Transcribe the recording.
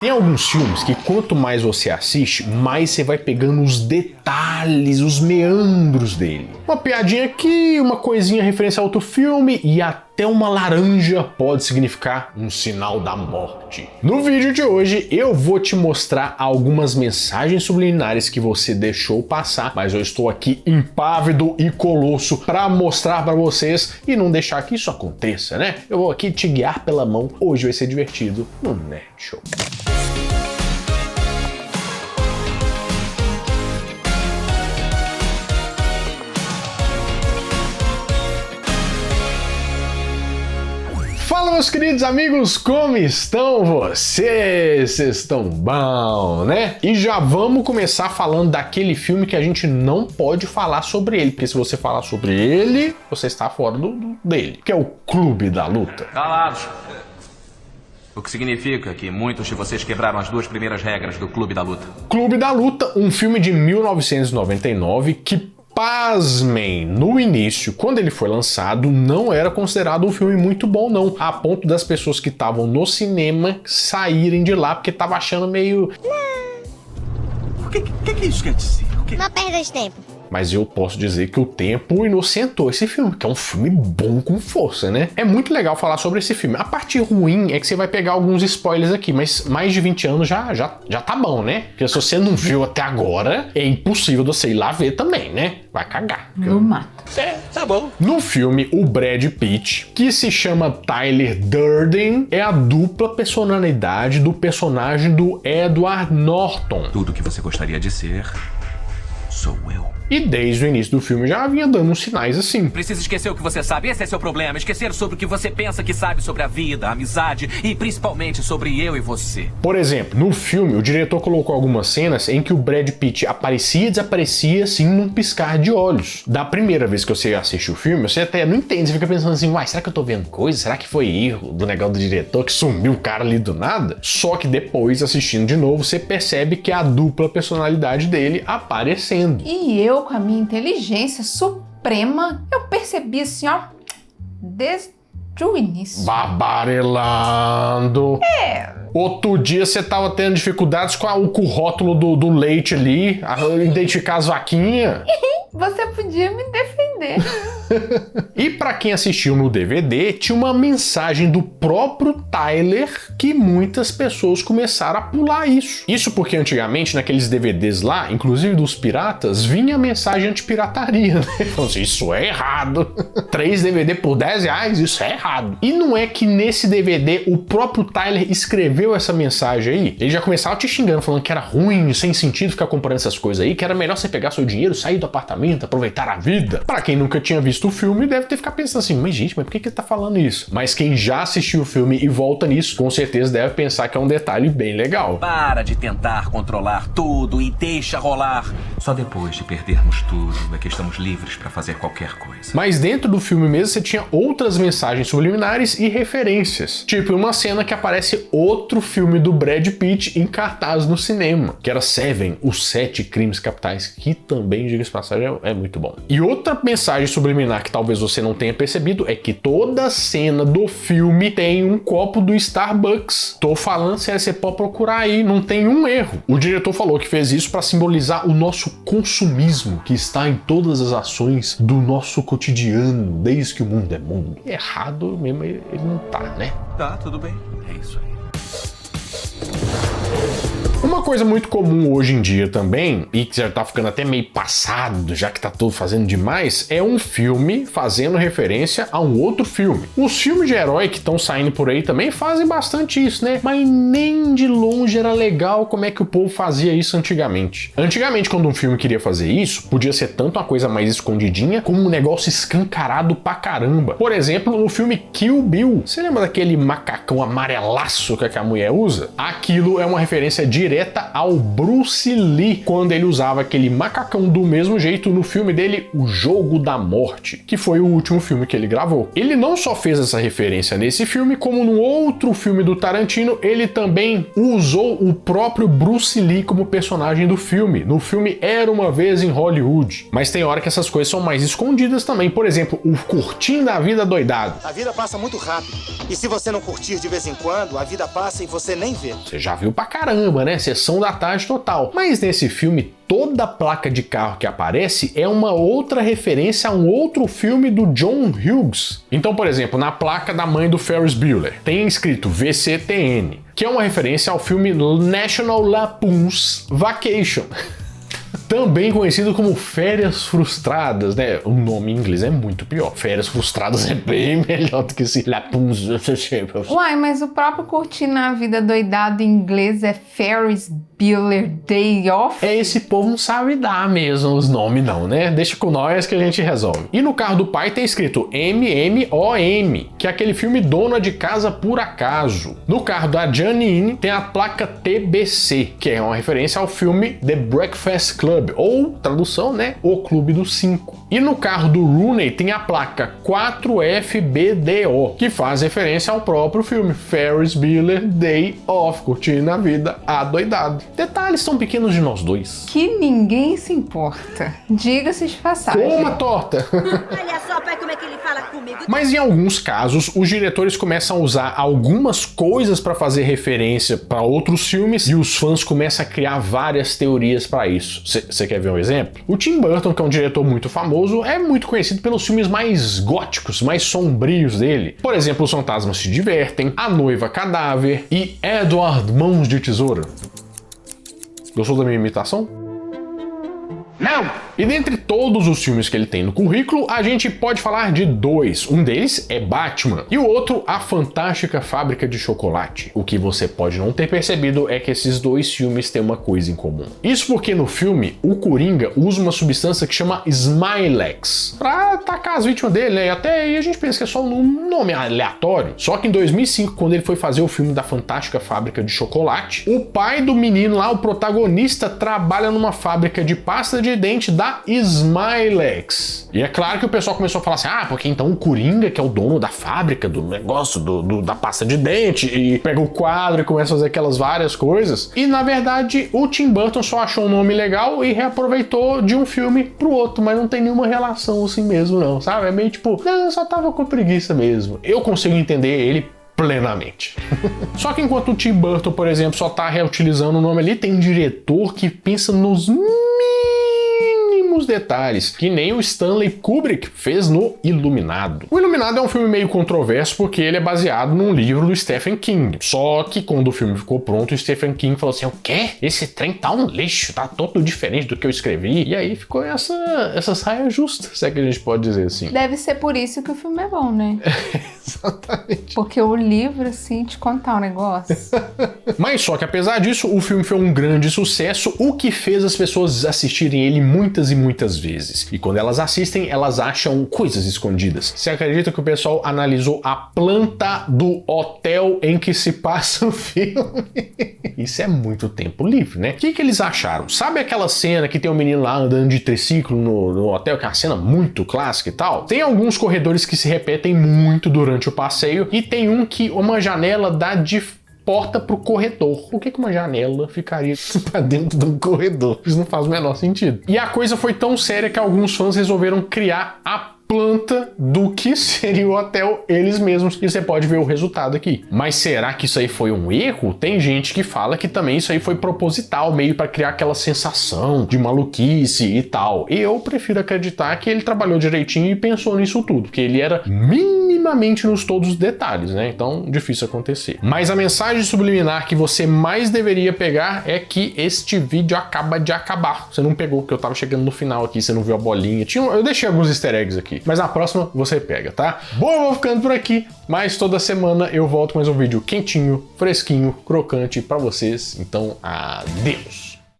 Tem alguns filmes que quanto mais você assiste, mais você vai pegando os detalhes, os meandros dele. Uma piadinha aqui, uma coisinha referência a outro filme e até uma laranja pode significar um sinal da morte. No vídeo de hoje eu vou te mostrar algumas mensagens subliminares que você deixou passar, mas eu estou aqui impávido e colosso para mostrar para vocês e não deixar que isso aconteça, né? Eu vou aqui te guiar pela mão, hoje vai ser divertido no Nerd Show. Fala, meus queridos amigos, como estão vocês? Vocês estão bom, né? E já vamos começar falando daquele filme que a gente não pode falar sobre ele, porque se você falar sobre ele, você está fora dele, que é o Clube da Luta. Calados! O que significa que muitos de vocês quebraram as duas primeiras regras do Clube da Luta. Clube da Luta, um filme de 1999 que, pasmem, no início, quando ele foi lançado, não era considerado um filme muito bom, não. A ponto das pessoas que estavam no cinema saírem de lá porque estavam achando meio... O que isso quer dizer? Não perda de tempo. Mas eu posso dizer que o tempo inocentou esse filme, que é um filme bom com força, né? É muito legal falar sobre esse filme. A parte ruim é que você vai pegar alguns spoilers aqui, mas mais de 20 anos já tá bom, né? Porque se você não viu até agora, é impossível você ir lá ver também, né? Vai cagar. Não mata. É, tá bom. No filme, o Brad Pitt, que se chama Tyler Durden, é a dupla personalidade do personagem do Edward Norton. Tudo que você gostaria de ser, sou eu. E desde o início do filme já vinha dando uns sinais assim. Precisa esquecer o que você sabe, esse é seu problema. Esquecer sobre o que você pensa que sabe sobre a vida, a amizade e principalmente sobre eu e você. Por exemplo, no filme, o diretor colocou algumas cenas em que o Brad Pitt aparecia e desaparecia assim num piscar de olhos. Da primeira vez que você assiste o filme, você até não entende, você fica pensando assim, uai, será que eu tô vendo coisa? Será que foi erro do negócio do diretor que sumiu o cara ali do nada? Só que depois, assistindo de novo, você percebe que é a dupla personalidade dele aparecendo. E eu, com a minha inteligência suprema, eu percebi assim, ó, desde o início. Barbarelando. Outro dia você tava tendo dificuldades com o rótulo do leite ali, a identificar as vaquinhas. Você podia me defender. E pra quem assistiu no DVD, tinha uma mensagem do próprio Tyler que muitas pessoas começaram a pular isso. Isso porque antigamente, naqueles DVDs lá, inclusive dos piratas, vinha a mensagem anti-pirataria, né? Então, assim, isso é errado. 3 DVD por R$10, isso é errado. E não é que nesse DVD o próprio Tyler escreveu essa mensagem aí? Ele já começava te xingando, falando que era ruim, sem sentido ficar comprando essas coisas aí, que era melhor você pegar seu dinheiro, sair do apartamento, aproveitar a vida. Pra quem nunca tinha visto o filme, deve ter ficado pensando assim, mas gente, mas por que ele tá falando isso? Mas quem já assistiu o filme e volta nisso, com certeza deve pensar que é um detalhe bem legal. Para de tentar controlar tudo e deixa rolar. Só depois de perdermos tudo é que estamos livres para fazer qualquer coisa. Mas dentro do filme mesmo você tinha outras mensagens subliminares e referências. Tipo, uma cena que aparece outro filme do Brad Pitt em cartaz no cinema, que era Seven, os 7 crimes capitais, que também, diga-se de passagem, é muito bom. E outra mensagem subliminar que talvez você não tenha percebido é que toda cena do filme tem um copo do Starbucks. Tô falando sério, você pode procurar aí, não tem um erro. O diretor falou que fez isso para simbolizar o nosso consumismo, que está em todas as ações do nosso cotidiano, desde que o mundo é mundo. Errado mesmo ele não tá, né? Tá, tudo bem. É isso aí. Uma coisa muito comum hoje em dia também, e que já tá ficando até meio passado, já que tá tudo fazendo demais, é um filme fazendo referência a um outro filme. Os filmes de herói que estão saindo por aí também fazem bastante isso, né? Mas nem de longe era legal como é que o povo fazia isso antigamente. Antigamente, quando um filme queria fazer isso, podia ser tanto uma coisa mais escondidinha, como um negócio escancarado pra caramba. Por exemplo, no filme Kill Bill. Você lembra daquele macacão amarelaço que a mulher usa? Aquilo é uma referência direta direta ao Bruce Lee, quando ele usava aquele macacão do mesmo jeito no filme dele, O Jogo da Morte, que foi o último filme que ele gravou. Ele não só fez essa referência nesse filme, como no outro filme do Tarantino, ele também usou o próprio Bruce Lee como personagem do filme, no filme Era Uma Vez em Hollywood. Mas tem hora que essas coisas são mais escondidas também. Por exemplo, o Curtindo a Vida Doidado. A vida passa muito rápido. E se você não curtir de vez em quando, a vida passa e você nem vê. Você já viu pra caramba, né? Sessão da tarde total. Mas nesse filme, toda a placa de carro que aparece é uma outra referência a um outro filme do John Hughes. Então, por exemplo, na placa da mãe do Ferris Bueller, tem escrito VCTN, que é uma referência ao filme National Lampoon's Vacation. Também conhecido como Férias Frustradas, né? O nome em inglês é muito pior. Férias Frustradas é bem melhor do que esse Lampoon's. Uai, mas o próprio Curtindo a Vida Doidado em inglês é Ferris Bueller Day Off? É, esse povo não sabe dar mesmo os nomes não, né? Deixa com nós que a gente resolve. E no carro do pai tem escrito MMOM, que é aquele filme Dona de Casa por Acaso. No carro da Janine tem a placa TBC, que é uma referência ao filme The Breakfast Club, ou, tradução, né, O Clube dos Cinco. E no carro do Rooney tem a placa 4FBDO, que faz referência ao próprio filme Ferris Bueller Day Off, Curtindo a Vida adoidado. Detalhes tão pequenos de nós dois. Que ninguém se importa. Diga-se de passagem. Coma torta! Olha só, pai, como é que ele fala comigo. Mas em alguns casos, os diretores começam a usar algumas coisas para fazer referência para outros filmes e os fãs começam a criar várias teorias para isso. Você quer ver um exemplo? O Tim Burton, que é um diretor muito famoso, é muito conhecido pelos filmes mais góticos, mais sombrios dele. Por exemplo, Os Fantasmas Se Divertem, A Noiva Cadáver e Edward Mãos de Tesoura. Gostou da minha imitação? Não! E dentre todos os filmes que ele tem no currículo, a gente pode falar de dois. Um deles é Batman e o outro, A Fantástica Fábrica de Chocolate. O que você pode não ter percebido é que esses dois filmes têm uma coisa em comum. Isso porque no filme, o Coringa usa uma substância que chama Smilex pra atacar as vítimas dele, né? E até aí a gente pensa que é só um nome aleatório. Só que em 2005, quando ele foi fazer o filme da Fantástica Fábrica de Chocolate, o pai do menino lá, o protagonista, trabalha numa fábrica de pasta de dente da Smilex. E é claro que o pessoal começou a falar assim, porque então o Coringa, que é o dono da fábrica, do negócio, da pasta de dente, e pega o quadro e começa a fazer aquelas várias coisas. E na verdade, o Tim Burton só achou um nome legal e reaproveitou de um filme pro outro, mas não tem nenhuma relação assim mesmo não, sabe? É meio tipo, não, eu só tava com preguiça mesmo. Eu consigo entender ele plenamente. Só que enquanto o Tim Burton, por exemplo, só tá reutilizando o nome ali, tem um diretor que pensa nos mínimos detalhes, que nem o Stanley Kubrick fez no Iluminado. O Iluminado é um filme meio controverso porque ele é baseado num livro do Stephen King. Só que quando o filme ficou pronto, o Stephen King falou assim, o quê? Esse trem tá um lixo, tá todo diferente do que eu escrevi. E aí ficou essa saia justa, se é que a gente pode dizer assim. Deve ser por isso que o filme é bom, né? Exatamente. Porque o livro, assim, te contar um negócio. Mas só que apesar disso, o filme foi um grande sucesso, o que fez as pessoas assistirem ele muitas e muitas vezes. E quando elas assistem, elas acham coisas escondidas. Você acredita que o pessoal analisou a planta do hotel em que se passa o filme? Isso é muito tempo livre, né? O que eles acharam? Sabe aquela cena que tem um menino lá andando de triciclo no hotel, que é uma cena muito clássica e tal? Tem alguns corredores que se repetem muito durante o passeio e tem um que uma janela dá de porta pro corredor. Por que uma janela ficaria pra dentro de um corredor? Isso não faz o menor sentido. E a coisa foi tão séria que alguns fãs resolveram criar a planta do que seria o hotel eles mesmos, e você pode ver o resultado aqui. Mas será que isso aí foi um erro? Tem gente que fala que também isso aí foi proposital, meio para criar aquela sensação de maluquice e tal. E eu prefiro acreditar que ele trabalhou direitinho e pensou nisso tudo, porque ele era minimamente nos todos os detalhes, né? Então, difícil acontecer. Mas a mensagem subliminar que você mais deveria pegar é que este vídeo acaba de acabar. Você não pegou, porque eu tava chegando no final aqui, você não viu a bolinha. Eu deixei alguns easter eggs aqui. Mas na próxima você pega, tá? Bom, eu vou ficando por aqui, mas toda semana eu volto com mais um vídeo quentinho, fresquinho, crocante pra vocês. Então, adeus!